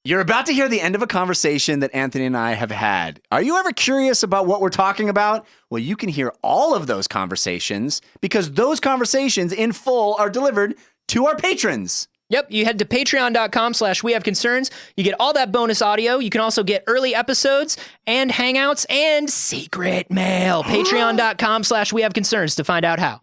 You're about to hear the end of a conversation that Anthony and I have had. Are you ever curious about what we're talking about? Well, you can hear all of those conversations because those conversations in full are delivered to our patrons. Yep, you head to patreon.com/wehaveconcerns. You get all that bonus audio. You can also get early episodes and hangouts and secret mail. Patreon.com/wehaveconcerns to find out how.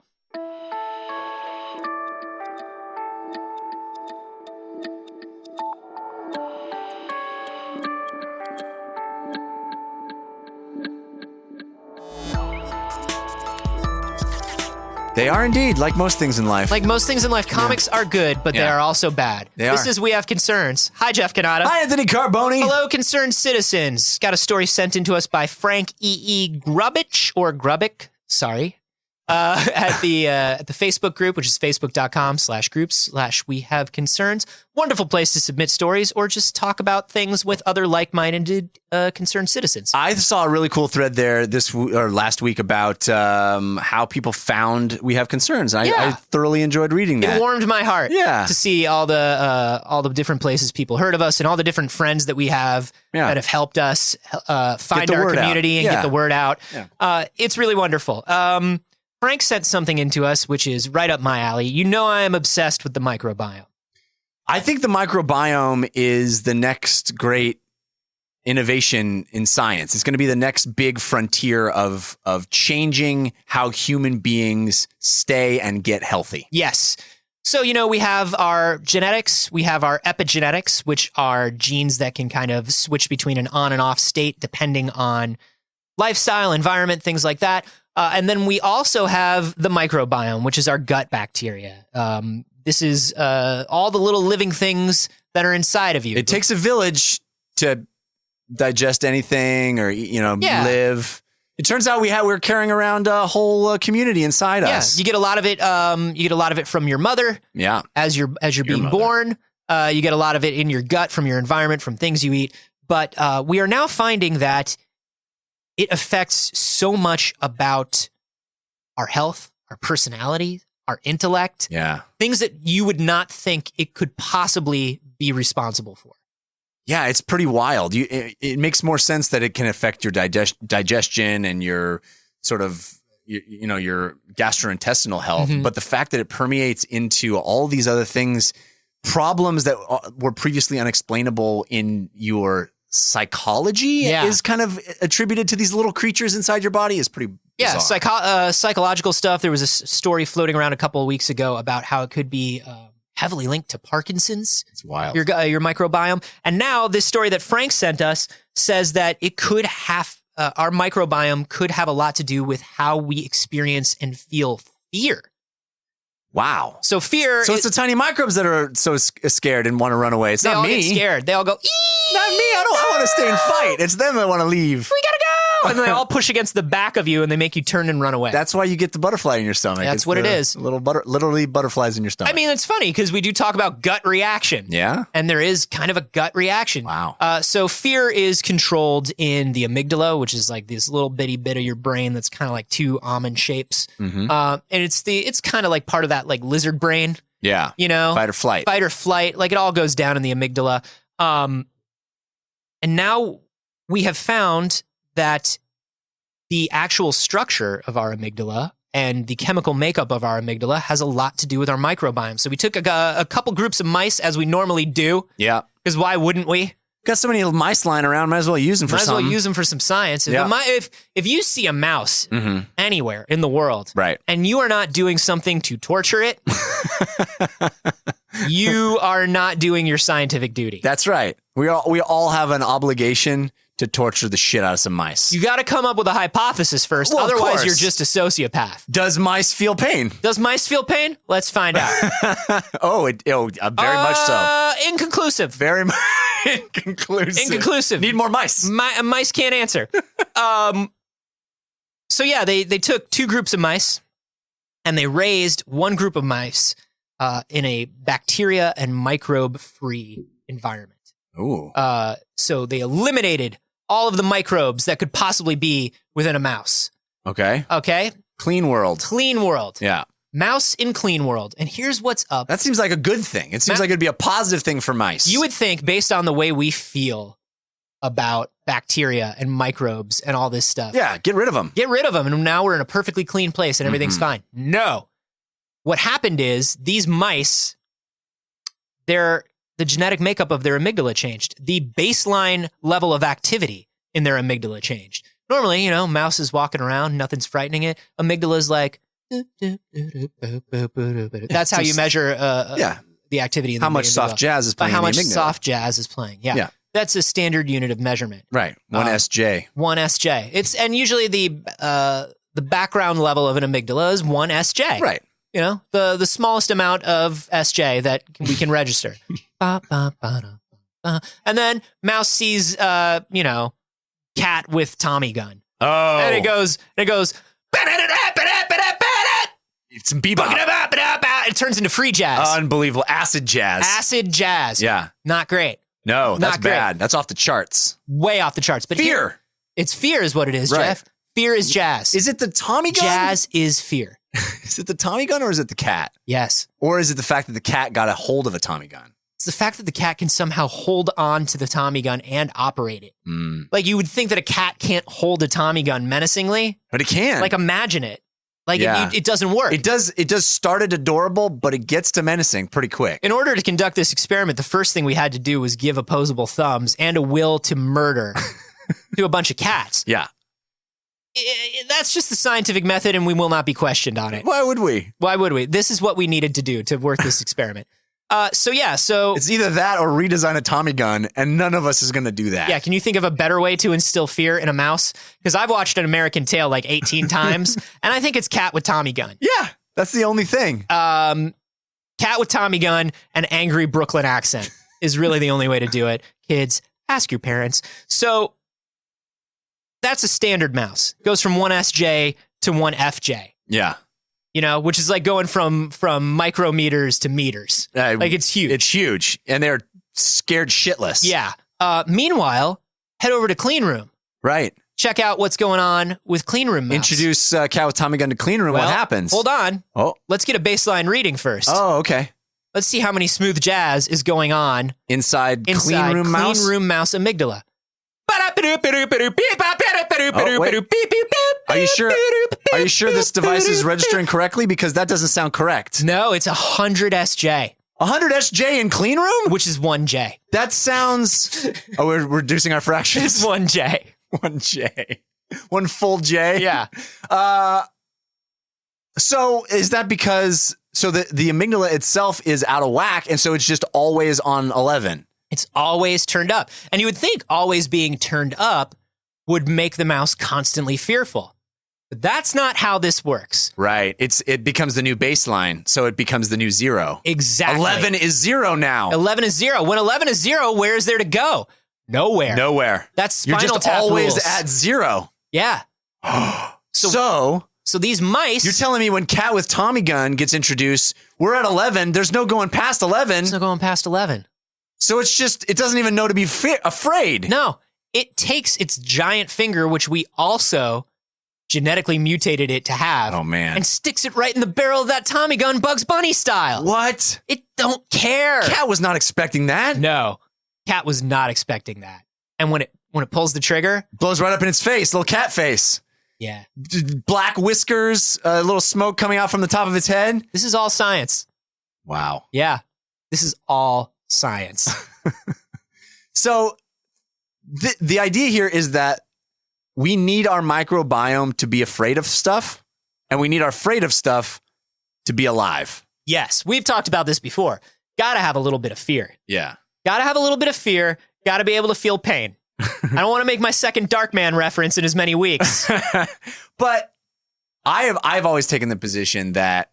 They are indeed, like most things in life. Like most things in life, comics are good, but they are also bad. This is We Have Concerns. Hi, Jeff Canada. Hi, Anthony Carboni. Hello, concerned citizens. Got a story sent in to us by Frank E.E. Grubick, sorry, at the Facebook group, which is facebook.com/groups/We Have Concerns. Wonderful place to submit stories or just talk about things with other like-minded concerned citizens. I saw a really cool thread there last week about how people found We Have Concerns. I thoroughly enjoyed reading that. It warmed my heart to see all the different places people heard of us and all the different friends that we have that have helped us find our community and get the word out. Yeah. It's really wonderful. Frank sent something into us, which is right up my alley. You know I am obsessed with the microbiome. I think the microbiome is the next great innovation in science. It's going to be the next big frontier of changing how human beings stay and get healthy. Yes. So, we have our genetics, we have our epigenetics, which are genes that can kind of switch between an on and off state depending on lifestyle, environment, things like that. And then we also have the microbiome, which is our gut bacteria. This is all the little living things that are inside of you. It takes a village to digest anything or live. It turns out we're carrying around a whole community inside us. You get a lot of it. You get a lot of it from your mother. Yeah, as you're being born. You get a lot of it in your gut from your environment, from things you eat. But we are now finding that it affects so much about our health, our personality, our intellect. Yeah. Things that you would not think it could possibly be responsible for. Yeah, it's pretty wild. It makes more sense that it can affect your digestion and your sort of, your gastrointestinal health. Mm-hmm. But the fact that it permeates into all these other things, problems that were previously unexplainable in your psychology is kind of attributed to these little creatures inside your body is pretty bizarre. Psychological stuff. There was a story floating around a couple of weeks ago about how it could be heavily linked to Parkinson's. It's wild. Your microbiome. And now this story that Frank sent us says that it could have, our microbiome could have a lot to do with how we experience and feel fear. Wow. So fear. So it's the tiny microbes that are so scared and want to run away. It's not me. They all get scared. They all go, ee! Not me. I want to stay and fight. It's them that want to leave. We gotta go. And they all push against the back of you and they make you turn and run away. That's why you get the butterfly in your stomach. That's what it is. Literally butterflies in your stomach. I mean, it's funny because we do talk about gut reaction. Yeah. And there is kind of a gut reaction. Wow. So fear is controlled in the amygdala, which is like this little bitty bit of your brain that's kind of like two almond shapes. Mm-hmm. And it's kind of like part of that like lizard brain. Yeah. Fight or flight. Fight or flight. Like it all goes down in the amygdala. And now we have found that the actual structure of our amygdala and the chemical makeup of our amygdala has a lot to do with our microbiome. So we took a couple groups of mice, as we normally do. Yeah. Because why wouldn't we? Got so many mice lying around, might as well use them for something. Might as well use them for some science. Yeah. If you see a mouse anywhere in the world, right, and you are not doing something to torture it, you are not doing your scientific duty. That's right. We all have an obligation to torture the shit out of some mice. You got to come up with a hypothesis first. Well, otherwise, you're just a sociopath. Does mice feel pain? Does mice feel pain? Let's find out. Very much so. Inconclusive. Very much inconclusive. Need more mice. Mice can't answer. So yeah, they took two groups of mice and they raised one group of mice in a bacteria and microbe-free environment. Ooh. So they eliminated all of the microbes that could possibly be within a mouse. Okay. Okay. Clean world. Clean world. Yeah. mouse in clean world. And here's what's up. That seems like a good thing. It seems like it'd be a positive thing for mice. You would think, based on the way we feel about bacteria and microbes and all this stuff. Yeah, get rid of them. Get rid of them. And now we're in a perfectly clean place and everything's fine. No. What happened is these mice, the genetic makeup of their amygdala changed. The baseline level of activity in their amygdala changed. Normally, mouse is walking around, nothing's frightening it. Amygdala's like, that's how you measure the activity in the how much soft jazz is playing. How much soft jazz is playing. Yeah. That's a standard unit of measurement. Right. 1 SJ. 1 SJ. And usually the background level of an amygdala is 1 SJ. Right. The smallest amount of SJ that we can register. And then mouse sees cat with Tommy gun. Oh. And it goes it's some bebop. It turns into free jazz. Unbelievable. Acid jazz. Acid jazz. Yeah. Not great. No, that's Not great. bad. That's off the charts. Way off the charts. But fear. It's fear is what it is, right. Jeff. Fear is jazz. Is it the Tommy gun? Jazz is fear. Is it the Tommy gun or is it the cat? Yes. Or is it the fact that the cat got a hold of a Tommy gun? It's the fact that the cat can somehow hold on to the Tommy gun and operate it. Like you would think that a cat can't hold a Tommy gun menacingly. But it can. Like imagine it. Like it doesn't work. It does start at adorable, but it gets to menacing pretty quick. In order to conduct this experiment, the first thing we had to do was give opposable thumbs and a will to murder to a bunch of cats. Yeah. That's just the scientific method and we will not be questioned on it. Why would we? This is what we needed to do to work this experiment. So it's either that or redesign a Tommy gun, and none of us is going to do that. Yeah, can you think of a better way to instill fear in a mouse? Because I've watched An American Tail like 18 times, and I think it's cat with Tommy gun. Yeah, that's the only thing. Cat with Tommy gun and angry Brooklyn accent is really the only way to do it. Kids, ask your parents. So that's a standard mouse. Goes from 1 SJ to 1 FJ. Yeah. Which is like going from micrometers to meters. Like it's huge. It's huge. And they're scared shitless. Yeah. Meanwhile, head over to Clean Room. Right. Check out what's going on with Clean Room mouse. Introduce cat with Tommy gun to Clean Room. What happens? Hold on. Oh. Let's get a baseline reading first. Oh, okay. Let's see how many smooth jazz is going on inside Clean Room mouse. Clean Room mouse amygdala. Oh, wait. Are you sure? Are you sure this device is registering correctly? Because that doesn't sound correct. No, it's 100 SJ. 100 SJ in Clean Room? Which is 1J. That sounds... Oh, we're reducing our fractions? It's 1J. 1J. 1 full J? Yeah. So is that because... So the amygdala itself is out of whack, and so it's just always on 11? It's always turned up. And you would think always being turned up would make the mouse constantly fearful. But that's not how this works. Right. It becomes the new baseline, so it becomes the new 0. Exactly. 11 is 0 now. 11 is 0. When 11 is 0, where is there to go? Nowhere. That's Spinal You're just Tap always rules. at 0. Yeah. So these mice... You're telling me when Cat with Tommy gun gets introduced, we're at 11. There's no going past 11. There's no going past 11. So it's just, it doesn't even know to be afraid. No. It takes its giant finger, which we also genetically mutated it to have. Oh, man. And sticks it right in the barrel of that Tommy gun, Bugs Bunny style. What? It don't care. Cat was not expecting that. No. Cat was not expecting that. And when it pulls the trigger... Blows right up in its face, little cat face. Yeah. Black whiskers, a little smoke coming out from the top of its head. This is all science. Wow. Yeah. This is all science. So the idea here is that we need our microbiome to be afraid of stuff, and we need our afraid of stuff to be alive. Yes. We've talked about this before. Gotta have a little bit of fear. Yeah. Gotta have a little bit of fear. Gotta be able to feel pain. I don't want to make my second Darkman reference in as many weeks. But I've always taken the position that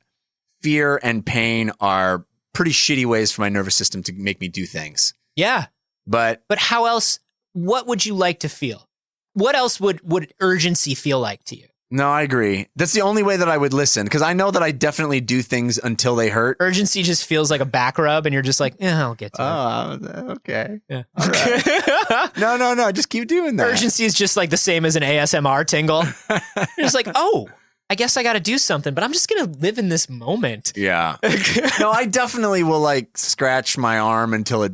fear and pain are pretty shitty ways for my nervous system to make me do things. Yeah. But how else, what would you like to feel? What else would urgency feel like to you? No, I agree. That's the only way that I would listen, because I know that I definitely do things until they hurt. Urgency just feels like a back rub, and you're just like, I'll get to it. Oh, okay. Yeah. All right. No. Just keep doing that. Urgency is just like the same as an ASMR tingle. You're just like, oh, I guess I got to do something, but I'm just going to live in this moment. Yeah. No, I definitely will like scratch my arm until it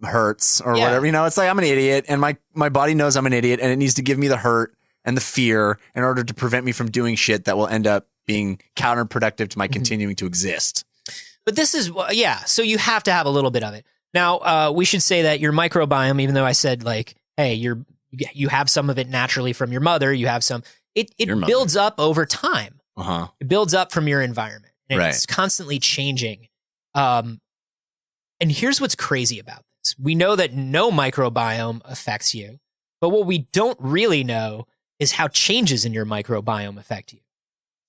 hurts or whatever. You know, it's like I'm an idiot and my body knows I'm an idiot and it needs to give me the hurt and the fear in order to prevent me from doing shit that will end up being counterproductive to my continuing to exist. But this is, so you have to have a little bit of it. Now, we should say that your microbiome, even though I said like, hey, you have some of it naturally from your mother, you have some, it builds up over time. Uh-huh. It builds up from your environment. And it's constantly changing. And here's what's crazy about this. We know that no microbiome affects you, but what we don't really know is how changes in your microbiome affect you.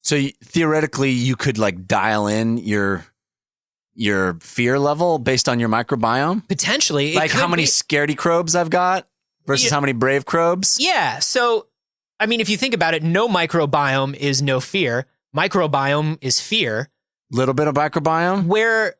So theoretically, you could like dial in your fear level based on your microbiome? Potentially. Like how many scaredy crobes I've got versus how many brave crobes? Yeah. So, I mean, if you think about it, no microbiome is no fear. Microbiome is fear. Little bit of microbiome?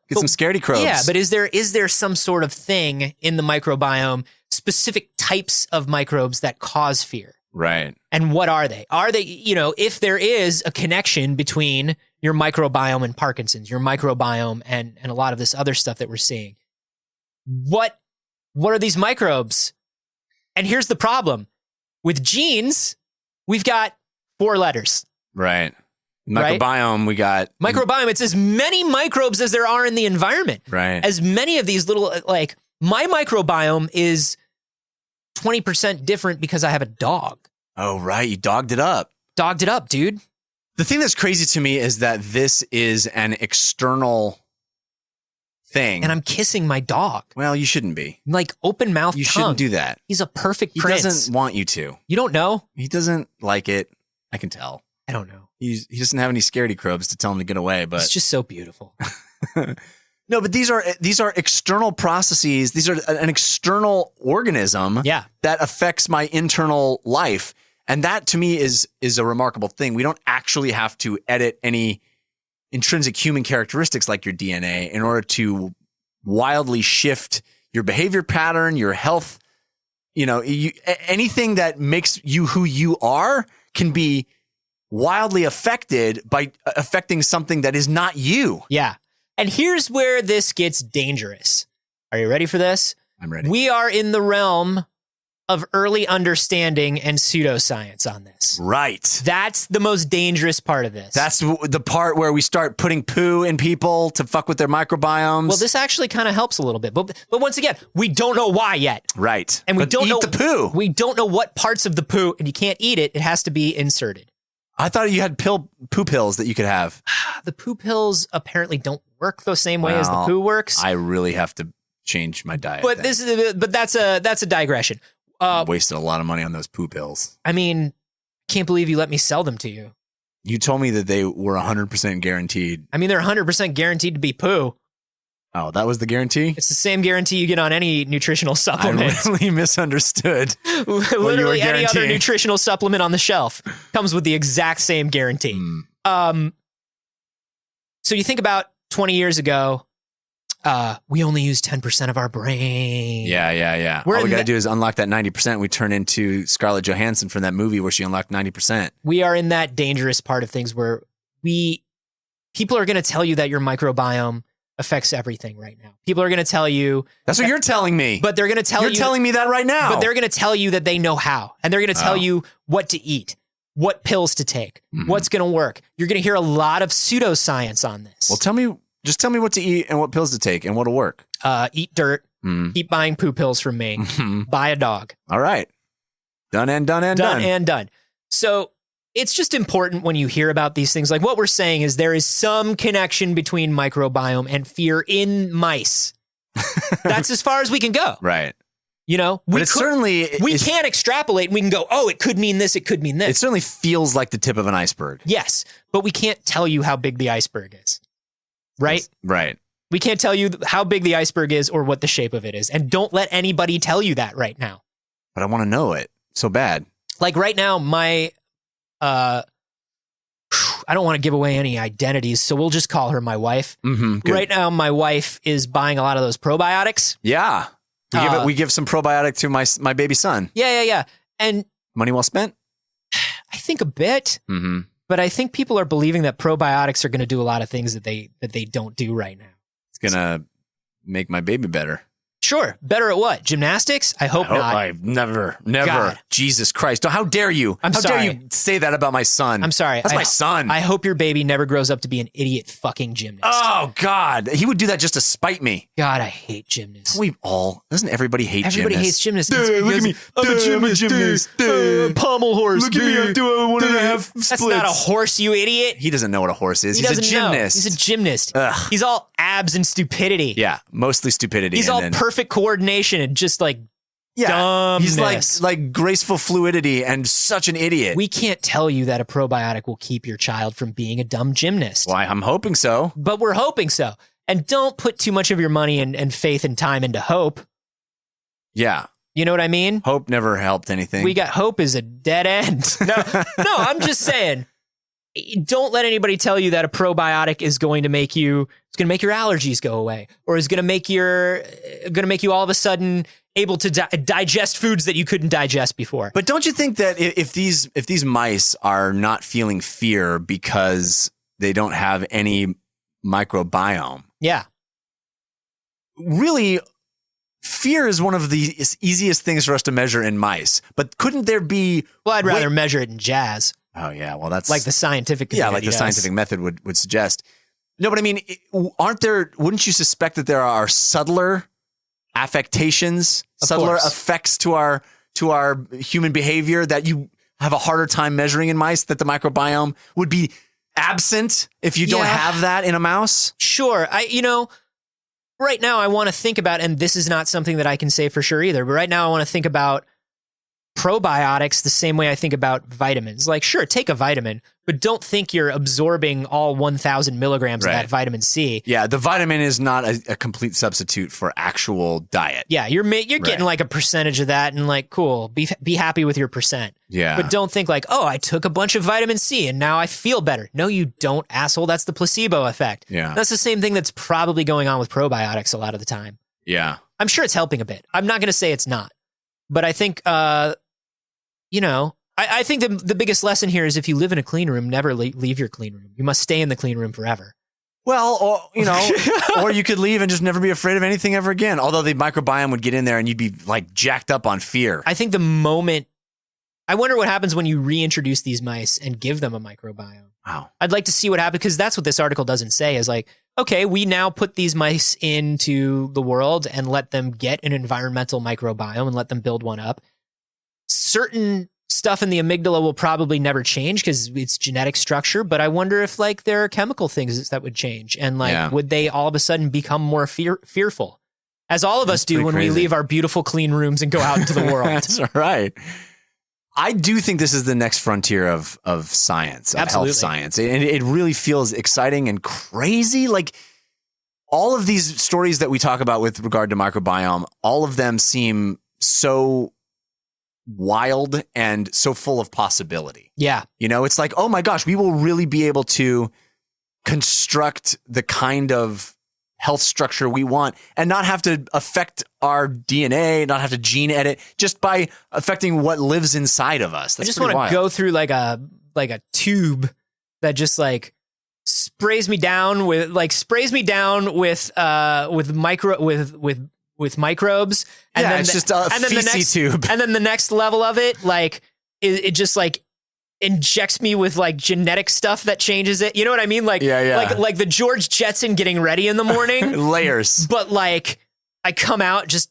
Get some scaredy crobes. Yeah, but is there some sort of thing in the microbiome, specific types of microbes that cause fear? Right. And what are they? Are they, if there is a connection between your microbiome and Parkinson's, your microbiome and a lot of this other stuff that we're seeing, what are these microbes? And here's the problem. With genes, we've got 4 letters. Right. Microbiome, we got... Microbiome, it's as many microbes as there are in the environment. Right. As many of these little, like, my microbiome is 20% different because I have a dog. Oh, right. You dogged it up. Dogged it up, dude. The thing that's crazy to me is that this is an external thing. And I'm kissing my dog. Well, you shouldn't be. Like open mouth tongue. You shouldn't do that. He's a perfect prince. He doesn't want you to. You don't know? He doesn't like it. I can tell. I don't know. He doesn't have any scaredy crobes to tell him to get away, but it's just so beautiful. No, but these are external processes. These are an external organism that affects my internal life. And that to me is a remarkable thing. We don't actually have to edit any intrinsic human characteristics like your DNA in order to wildly shift your behavior pattern, your health. Anything that makes you who you are can be wildly affected by affecting something that is not you. Yeah. And here's where this gets dangerous. Are you ready for this? I'm ready. We are in the realm of early understanding and pseudoscience on this. Right. That's the most dangerous part of this. That's the part where we start putting poo in people to fuck with their microbiomes. Well, this actually kind of helps a little bit. But once again, we don't know why yet. Right. And we don't know the poo. We don't know what parts of the poo, and you can't eat it. It has to be inserted. I thought you had poo pills that you could have. The poo pills apparently don't work the same way as the poo works. I really have to change my diet. But that's a digression. I wasted a lot of money on those poo pills. I mean, can't believe you let me sell them to you. You told me that they were 100% guaranteed. I mean, they're 100% guaranteed to be poo. Oh, that was the guarantee? It's the same guarantee you get on any nutritional supplement. I really misunderstood. Literally any other nutritional supplement on the shelf comes with the exact same guarantee. So you think about 20 years ago, we only use 10% of our brain. Yeah. All we got to do is unlock that 90%. We turn into Scarlett Johansson from that movie where she unlocked 90%. We are in that dangerous part of things where people are going to tell you that your microbiome affects everything right now. People are going to tell you... That's what you're telling me. But they're going to tell you... You're telling me that right now. But they're going to tell you that they know how. And they're going to tell you what to eat, what pills to take, what's going to work. You're going to hear a lot of pseudoscience on this. Well, tell me what to eat and what pills to take and what'll work. Eat dirt. Keep buying poo pills from me. Buy a dog. All right. Done and done. So... it's just important when you hear about these things. Like what we're saying is there is some connection between microbiome and fear in mice. That's as far as we can go. Right. We can't extrapolate and we can go, oh, it could mean this, it could mean this. It certainly feels like the tip of an iceberg. Yes, but we can't tell you how big the iceberg is. Right? Yes, right. We can't tell you how big the iceberg is or what the shape of it is. And don't let anybody tell you that right now. But I want to know it so bad. Like right now, I don't want to give away any identities, so we'll just call her my wife. Right now, my wife is buying a lot of those probiotics. Yeah. We give some probiotic to my baby son. Yeah. And money well spent? I think a bit. But I think people are believing that probiotics are going to do a lot of things that they don't do right now. It's going to make my baby better. Sure. Better at what? Gymnastics? I hope not. I've never. God. Jesus Christ. How dare you? I'm sorry. How dare you say that about my son? I'm sorry. That's my son. I hope your baby never grows up to be an idiot fucking gymnast. Oh, God. He would do that just to spite me. God, I hate gymnasts. Doesn't everybody hate gymnasts? Everybody hates gymnasts. Look at me. I'm a gymnast. Pommel horse. Look at me. I'm doing 1.5 splits. That's not a horse, you idiot. He doesn't know what a horse is. He's a gymnast. Know. He's a gymnast. Ugh. He's all abs and stupidity. Yeah, mostly stupidity. He's all perfect coordination and just like dumbness. He's like graceful fluidity and such an idiot. We can't tell you that a probiotic will keep your child from being a dumb gymnast. Why, I'm hoping so. But we're hoping so. And don't put too much of your money and faith and time into hope. Yeah. You know what I mean? Hope never helped anything. We got hope is a dead end. No, I'm just saying. Don't let anybody tell you that a probiotic is going to make your allergies go away, or is going to make you all of a sudden able to digest foods that you couldn't digest before. But don't you think that if these mice are not feeling fear because they don't have any microbiome? Yeah. Really, fear is one of the easiest things for us to measure in mice. But couldn't there be? Well, I'd rather measure it in jazz. Oh, yeah. Well, that's like the scientific community like the scientific method would suggest. No, but I mean, wouldn't you suspect that there are subtler affectations, subtler effects to our human behavior that you have a harder time measuring in mice, that the microbiome would be absent if you don't have that in a mouse? Sure. Right now I want to think about, and this is not something that I can say for sure either, but right now I want to think about probiotics the same way I think about vitamins. Like, sure, take a vitamin, but don't think you're absorbing all 1,000 milligrams of that vitamin C. Yeah, the vitamin is not a complete substitute for actual diet. Yeah, you're getting like a percentage of that, and like, cool, be happy with your percent. Yeah. But don't think like, oh, I took a bunch of vitamin C and now I feel better. No, you don't, asshole. That's the placebo effect. Yeah. That's the same thing that's probably going on with probiotics a lot of the time. Yeah. I'm sure it's helping a bit. I'm not going to say it's not. But I think, I think the biggest lesson here is if you live in a clean room, never leave your clean room. You must stay in the clean room forever. Well, or you could leave and just never be afraid of anything ever again. Although the microbiome would get in there and you'd be like jacked up on fear. I think I wonder what happens when you reintroduce these mice and give them a microbiome. Wow. I'd like to see what happens, because that's what this article doesn't say, is like, okay, we now put these mice into the world and let them get an environmental microbiome and let them build one up. Certain stuff in the amygdala will probably never change because it's genetic structure, but I wonder if like there are chemical things that would change, and like would they all of a sudden become more fearful, as all of us do when we leave our beautiful clean rooms and go out into the world. That's right. I do think this is the next frontier of science, of health science. And it really feels exciting and crazy. Like all of these stories that we talk about with regard to microbiome, all of them seem so wild and so full of possibility. Yeah. It's like, oh my gosh, we will really be able to construct the kind of health structure we want and not have to affect our DNA, not have to gene edit, just by affecting what lives inside of us. That's I just want to go through like a tube that just like sprays me down with microbes, and then it's just a feces tube. And then the next level of it, like it just like injects me with like genetic stuff that changes it. You know what I mean? Like, like the George Jetson getting ready in the morning. Layers. But like I come out just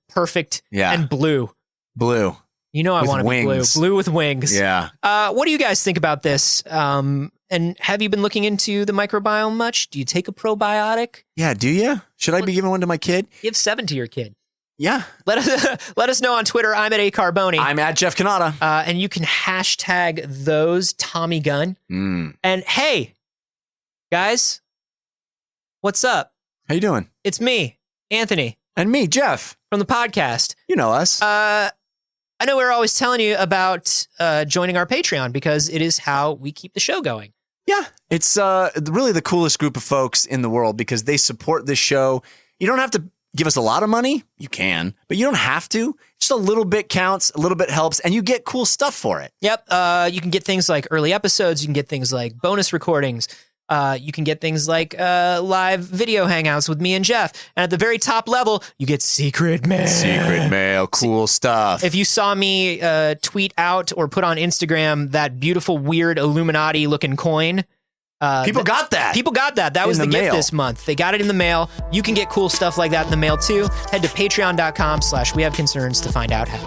perfect and blue. Blue. I want to be blue. Blue with wings. Yeah. What do you guys think about this? And have you been looking into the microbiome much? Do you take a probiotic? Yeah, do you? Should I be giving one to my kid? Give 7 to your kid. Yeah. Let us know on Twitter. I'm at @acarboni. I'm at Jeff Canada. And you can hashtag those Tommy Gunn. And hey, guys, what's up? How you doing? It's me, Anthony. And me, Jeff. From the podcast. You know us. I know we're always telling you about joining our Patreon, because it is how we keep the show going. Yeah. It's really the coolest group of folks in the world, because they support this show. You don't have to give us a lot of money. You can, but you don't have to. Just a little bit counts, a little bit helps, and you get cool stuff for it. Yep. You can get things like early episodes. You can get things like bonus recordings. You can get things like live video hangouts with me and Jeff. And at the very top level, you get secret mail. Secret mail, cool stuff. If you saw me tweet out or put on Instagram that beautiful, weird Illuminati looking coin. People got that. People got that. That was the gift this month. They got it in the mail. You can get cool stuff like that in the mail too. Head to patreon.com/wehaveconcerns to find out how.